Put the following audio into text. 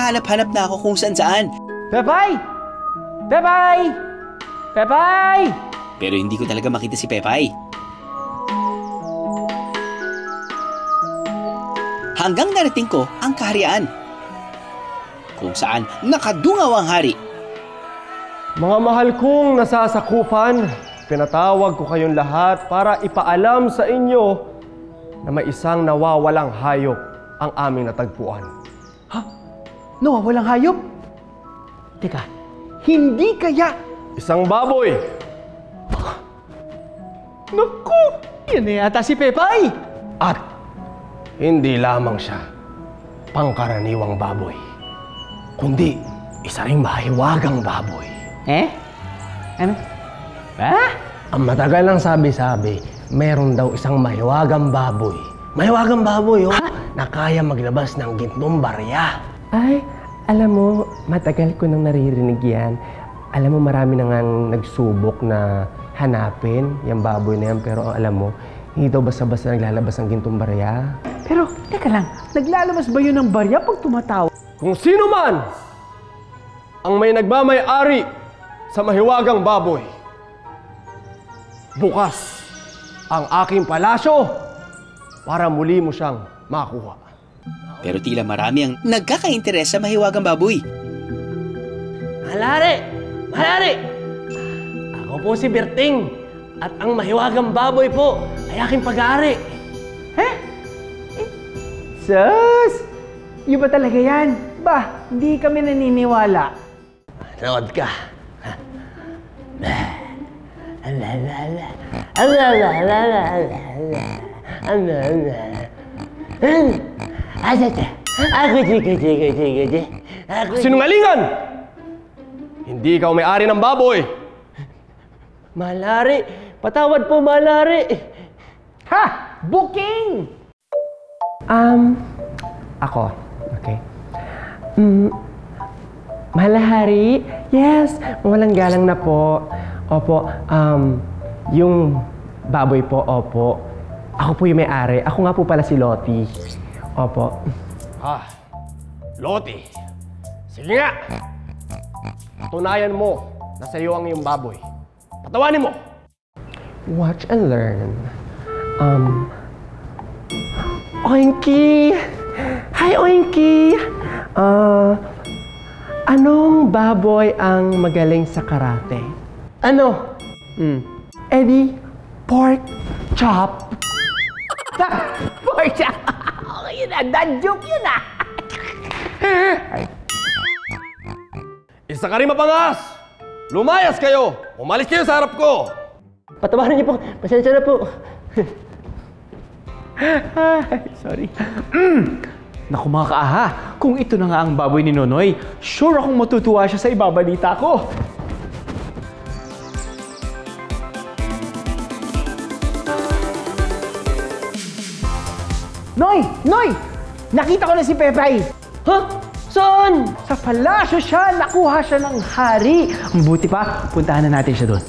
humahanap-hanap na ako kung saan-saan. Pepay! Pepay! Pepay! Pero hindi ko talaga makita si Pepay. Hanggang narating ko ang kaharian, kung saan nakadungaw ang hari. Mga mahal kong nasasakupan, pinatawag ko kayong lahat para ipaalam sa inyo na may isang nawawalang hayop ang aming natagpuan. Ha? Nawawalang hayop? Teka, hindi kaya... Isang baboy! Naku! Yan na yata si Pepay! At hindi lamang siya pangkaraniwang baboy, kundi isa ring mahiwagang baboy. Ano? Ha? Ang matagal ng sabi-sabi, meron daw isang mahiwagang baboy. Mahiwagang baboy, oh, na kaya maglabas ng gintong barya. Ay, alam mo, matagal ko nang naririnig yan. Alam mo, marami na nga nagsubok na hanapin yung baboy na yan. Pero alam mo, hindi daw basta-basta naglalabas ng gintong barya. Pero, teka lang, naglalabas ba yun ng barya pag tumatawa? Kung sino man ang may nagmamay-ari sa mahiwagang baboy, bukas ang aking palasyo para muli mo siyang makuha. Pero tila marami ang nagkaka-interes sa mahiwagang baboy. Malari! Malari! Ako po si Berting at ang mahiwagang baboy po ay aking pag-aari. Sus! Yun ba talaga yan? Bah, di kami naniniwala. Nood ka. Sinungalingan! Hindi ikaw may-ari ng baboy. Malari! Patawad po, Malari! Ha! Booking! Ako. Okay. Mahal na hari? Yes! Walang galang na po. Opo. Yung baboy po, opo. Ako po yung may-ari. Ako nga po pala si Lottie. Opo. Lottie. Sige nga! Patunayan mo na sa iyo ang iyong baboy. Patawanin mo! Watch and learn. Oinky! Hi, Oinky! Anong baboy ang magaling sa karate? Ano? Eddie, pork chop. Pork chop! Okay yun na, dad joke yun ah! Isa ka rin mapangas! Lumayas kayo! Umalis kayo sa harap ko! Patawarin niyo po. Pasensya na po. Sorry. Naku mga kaaha, kung ito na nga ang baboy ni Nonoy, sure akong matutuwa siya sa ibabalita ko. Noy! Noy! Nakita ko na si Pepay! Huh? Saan? Sa palasyo siya, nakuha siya ng hari. Ang buti pa, puntahan na natin siya doon.